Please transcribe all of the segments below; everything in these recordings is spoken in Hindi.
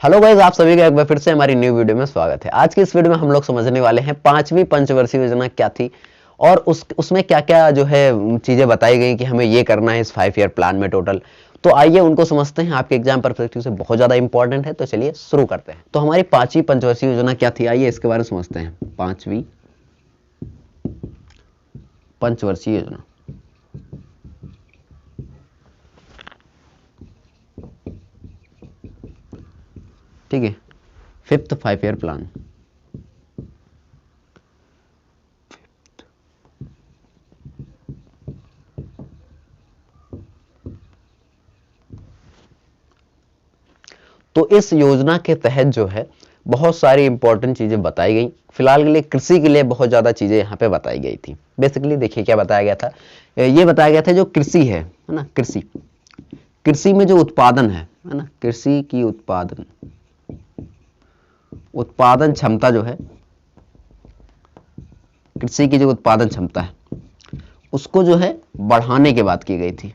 हेलो गाइस, आप सभी का एक बार फिर से हमारी न्यू वीडियो में स्वागत है। आज की इस वीडियो में हम लोग समझने वाले हैं पांचवी पंचवर्षीय योजना क्या थी और उसमें क्या क्या जो है चीजें बताई गई कि हमें ये करना है इस 5 ईयर प्लान में टोटल। तो आइए उनको समझते हैं, आपके एग्जाम परस्पेक्टिव से बहुत ज्यादा इंपॉर्टेंट है। तो चलिए शुरू करते हैं। तो हमारी पांचवी पंचवर्षीय योजना क्या थी, आइए इसके बारे में समझते हैं। पांचवी पंचवर्षीय योजना, ठीक है, फिफ्थ 5 ईयर प्लान। तो इस योजना के तहत जो है बहुत सारी इंपॉर्टेंट चीजें बताई गई। फिलहाल के लिए कृषि के लिए बहुत ज्यादा चीजें यहाँ पे बताई गई थी। बेसिकली देखिए क्या बताया गया था, ये बताया गया था जो कृषि है ना, कृषि में जो उत्पादन है ना, कृषि की उत्पादन क्षमता जो है, कृषि की जो उत्पादन क्षमता है उसको जो है बढ़ाने की बात की गई थी।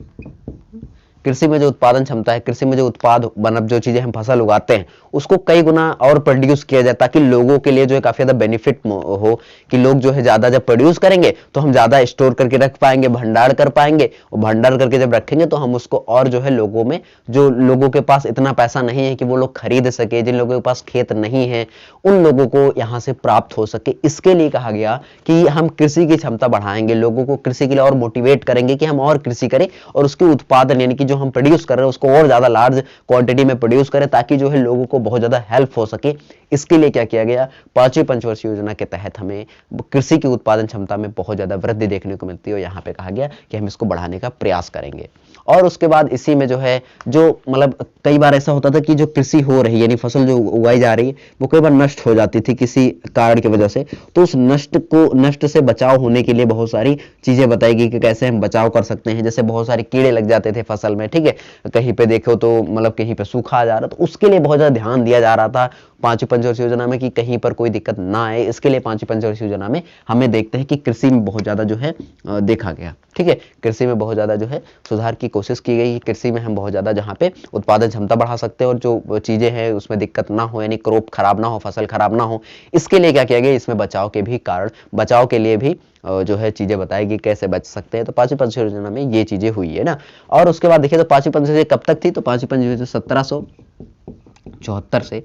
कृषि में जो उत्पादन क्षमता है, कृषि में जो उत्पाद मतलब जो चीजें हम फसल उगाते हैं उसको कई गुना और प्रोड्यूस किया जाए, ताकि लोगों के लिए जो है काफी ज्यादा बेनिफिट हो कि लोग जो है ज्यादा जब प्रोड्यूस करेंगे तो हम ज्यादा स्टोर करके रख पाएंगे, भंडार कर पाएंगे, और भंडार करके जब रखेंगे तो हम उसको और जो है लोगों में, जो लोगों के पास इतना पैसा नहीं है कि वो लोग खरीद सके, जिन लोगों के पास खेत नहीं है उन लोगों को यहाँ से प्राप्त हो सके। इसके लिए कहा गया कि हम कृषि की क्षमता बढ़ाएंगे, लोगों को कृषि के लिए और मोटिवेट करेंगे कि हम और कृषि करें और उसके उत्पादन यानी कि जो हम प्रोड्यूस कर रहे हैं उसको और ज्यादा लार्ज क्वांटिटी में प्रोड्यूस करें, ताकि जो है लोगों को बहुत ज्यादा हेल्प हो सके। इसके लिए क्या किया गया, पांचवी पंचवर्षीय योजना के तहत हमें कृषि की उत्पादन क्षमता में बहुत ज्यादा वृद्धि देखने को मिलती है और यहाँ पे कहा गया कि हम इसको बढ़ाने का प्रयास करेंगे। और उसके बाद इसी में जो है जो मतलब कई बार ऐसा होता था कि जो कृषि हो रही है यानी फसल जो उगाई जा रही है वो कई बार नष्ट हो जाती थी किसी कारण की वजह से। तो उस नष्ट से बचाव होने के लिए बहुत सारी चीजें बताई गई कि कैसे हम बचाव कर सकते हैं। जैसे बहुत सारे कीड़े लग जाते थे फसल में, ठीक है, कहीं पे देखो तो मतलब कहीं पे सूखा आ जा रहा, तो उसके लिए बहुत ज्यादा ध्यान दिया जा रहा था पांचवी पंचवर्षीय योजना में कि कहीं पर कोई दिक्कत ना आए। इसके लिए पांचवी पंचवर्षीय योजना में हमें देखते हैं कि कृषि में बहुत ज्यादा जो है देखा गया, ठीक है, कृषि में बहुत ज्यादा जो है सुधार की कोशिश की गई। कृषि में हम बहुत ज्यादा जहाँ पे उत्पादन क्षमता बढ़ा सकते हैं और जो चीजें हैं उसमें दिक्कत ना हो, यानी क्रॉप खराब ना हो, फसल खराब ना हो, इसके लिए क्या किया गया, इसमें बचाव के भी कारण, बचाव के लिए भी जो है चीजें बताएगी कैसे बच सकते हैं। तो पांचवी पंचवर्षीय योजना में ये चीजें हुई है ना। और उसके बाद देखिए तो पांचवी पंचवर्षीय कब तक थी, तो पांचवी पंचवर्षीय 1774 से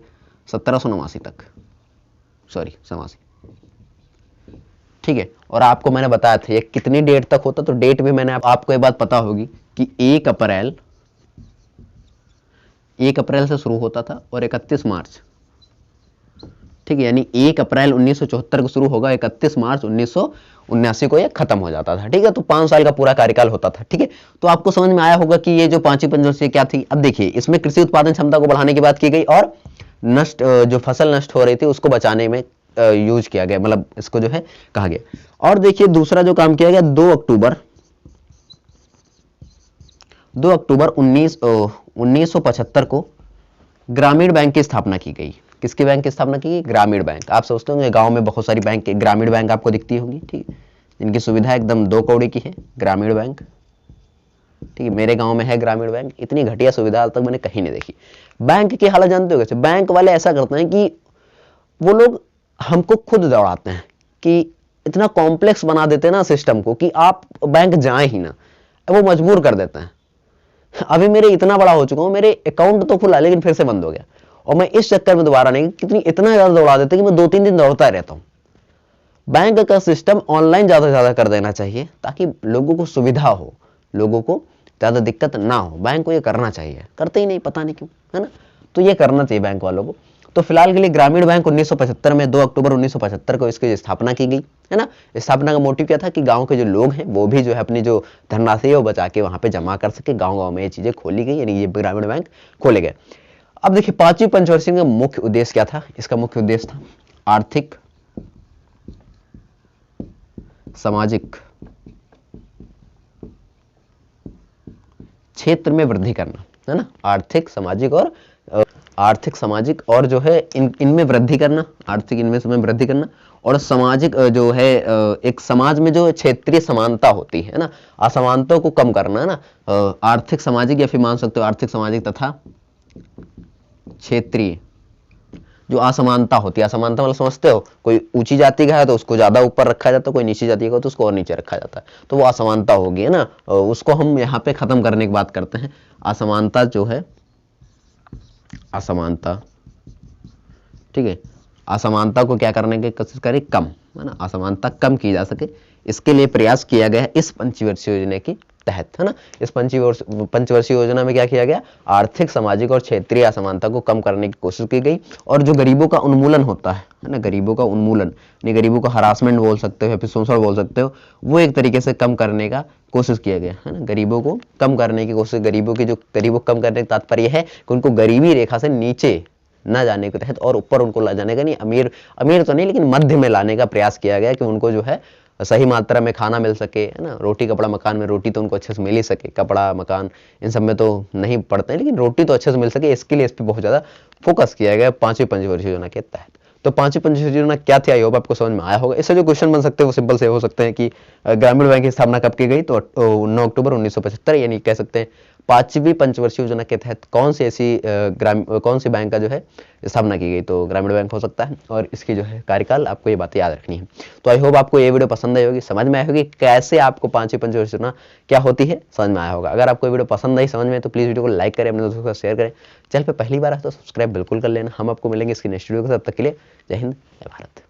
1789 तक, सॉरी 87, ठीक है। और आपको मैंने बताया था ये कितनी डेट तक होता, तो डेट भी मैंने आपको एक बात पता होगी कि 1 अप्रैल से शुरू होता था और 31 मार्च, ठीक है, यानी 1 अप्रैल 1974 को शुरू होगा, 31 मार्च 1979 को ये खत्म हो जाता था, ठीक है। तो 5 साल का पूरा कार्यकाल होता था, ठीक है। तो आपको समझ में आया होगा कि ये जो पांचवी पंचवर्षीय क्या थी। अब देखिए इसमें कृषि उत्पादन क्षमता को बढ़ाने की बात की गई और जो फसल नष्ट हो रही थी उसको बचाने में यूज किया गया, मतलब इसको जो है कहा गया। और देखिए दूसरा जो काम किया गया, 2 अक्टूबर 1975 को ग्रामीण बैंक की स्थापना की गई। किसकी बैंक की स्थापना की गई, ग्रामीण बैंक। आप सोचते होंगे गांव में बहुत सारी बैंक, ग्रामीण बैंक आपको दिखती होंगी, ठीक है, जिनकी सुविधा एकदम 2 कौड़ी की है, ग्रामीण बैंक, ठीक है। मेरे गांव में है ग्रामीण बैंक, इतनी घटिया सुविधा आज तक मैंने कहीं नहीं देखी। बैंक की हालत जानते हो कैसे, बैंक वाले ऐसा करते हैं कि वो लोग हमको खुद दौड़ाते हैं कि इतना कॉम्प्लेक्स बना देते हैं ना सिस्टम को कि आप बैंक जाए ही ना, वो मजबूर कर देते हैं। अभी मेरे इतना बड़ा हो चुका हूं, मेरे अकाउंट तो खुला लेकिन फिर से बंद हो गया, और मैं इस चक्कर में दोबारा नहीं, कितनी इतना ज्यादा दौड़ा देते कि मैं 2-3 दिन दौड़ता रहता हूं। बैंक का सिस्टम ऑनलाइन ज्यादा से ज्यादा कर देना चाहिए ताकि लोगों को सुविधा हो, लोगों को ज्यादा दिक्कत ना हो। बैंक को ये करना चाहिए, करते ही नहीं, पता नहीं क्यों, है ना। तो ये करना चाहिए बैंक वालों को। तो फिलहाल के लिए ग्रामीण बैंक 1975 में 2 अक्टूबर 1975 को इसकी स्थापना की गई, है ना। स्थापना का मोटिव क्या था कि गांव के जो लोग हैं वो भी जो है अपनी जो धनराशि है वो बचा के वहां पे जमा कर सके। गांव-गांव में ये चीजें खोली गई, यानी ये ग्रामीण बैंक खोले गए। अब देखिए पांचवी पंचवर्षीय का मुख्य उद्देश्य क्या था, इसका मुख्य उद्देश्य था आर्थिक सामाजिक क्षेत्र में वृद्धि करना, है ना। आर्थिक सामाजिक और जो है इनमें वृद्धि करना, आर्थिक इनमें में वृद्धि करना, और सामाजिक जो है एक समाज में जो क्षेत्रीय समानता होती है ना, असमानताओं को कम करना, है ना। आर्थिक सामाजिक या फिर मान सकते हो आर्थिक सामाजिक तथा क्षेत्रीय जो असमानता होती है, असमानता मतलब समझते हो, कोई ऊंची जाति का है तो उसको ज्यादा ऊपर रखा जाता है, कोई नीची जाति का हो तो उसको और नीचे रखा जाता है, तो वो असमानता होगी, है ना। उसको हम यहाँ पे खत्म करने की बात करते हैं। असमानता जो है, असमानता, ठीक है, असमानता को क्या करने की कोशिश करें, कम, है ना, असमानता कम की जा सके, इसके लिए प्रयास किया गया है इस पंचवर्षीय योजना के तहत, है ना। इस पंचवर्षीय योजना में क्या किया गया, आर्थिक, सामाजिक और क्षेत्रीय असमानता को कम करने की कोशिश की गई, और जो गरीबों का उन्मूलन होता है ना, गरीबों का उन्मूलन, नहीं गरीबों का हरासमेंट बोल सकते हो या फिर शोषण बोल सकते हो, वो एक तरीके से कम करने का कोशिश किया गया, है ना। गरीबों को कम करने की कोशिश, गरीबों को कम करने का तात्पर्य है कि उनको गरीबी रेखा से नीचे न जाने के तहत और ऊपर उनको ला जाने का नहीं, अमीर तो नहीं लेकिन मध्य में लाने का प्रयास किया गया कि उनको जो है सही मात्रा में खाना मिल सके, है ना। रोटी कपड़ा मकान, में रोटी तो उनको अच्छे से मिल ही सके, कपड़ा मकान इन सब में तो नहीं पड़ते हैं, लेकिन रोटी तो अच्छे से मिल सके, इसके लिए इस पर बहुत ज्यादा फोकस किया गया पांचवी पंचवर्षीय योजना के तहत। तो पांचवी पंचवर्षीय योजना क्या थी, आई होप आपको समझ में आया होगा। इससे जो क्वेश्चन बन सकते हैं वो सिंपल से हो सकते हैं कि ग्रामीण बैंक की स्थापना कब की गई, तो 9 अक्टूबर 1975, यानी कह सकते हैं पांचवी पंचवर्षीय योजना के तहत कौन सी बैंक का जो है स्थापना की गई, तो ग्रामीण बैंक हो सकता है, और इसकी जो है कार्यकाल आपको ये बातें याद रखनी है। तो आई होप आपको ये वीडियो पसंद आई होगी, समझ में आई होगी कैसे आपको पांचवी पंचवर्षीय योजना क्या होती है, समझ में आया होगा। अगर आपको ये वीडियो पसंद आई, समझ में, तो प्लीज वीडियो को लाइक करें, अपने दोस्तों के साथ शेयर करें, चैनल पे पहली बार है तो सब्सक्राइब बिल्कुल कर लेना। हम आपको मिलेंगे इसकी नेक्स्ट वीडियो को, तब तक के लिए जय हिंद, जय भारत।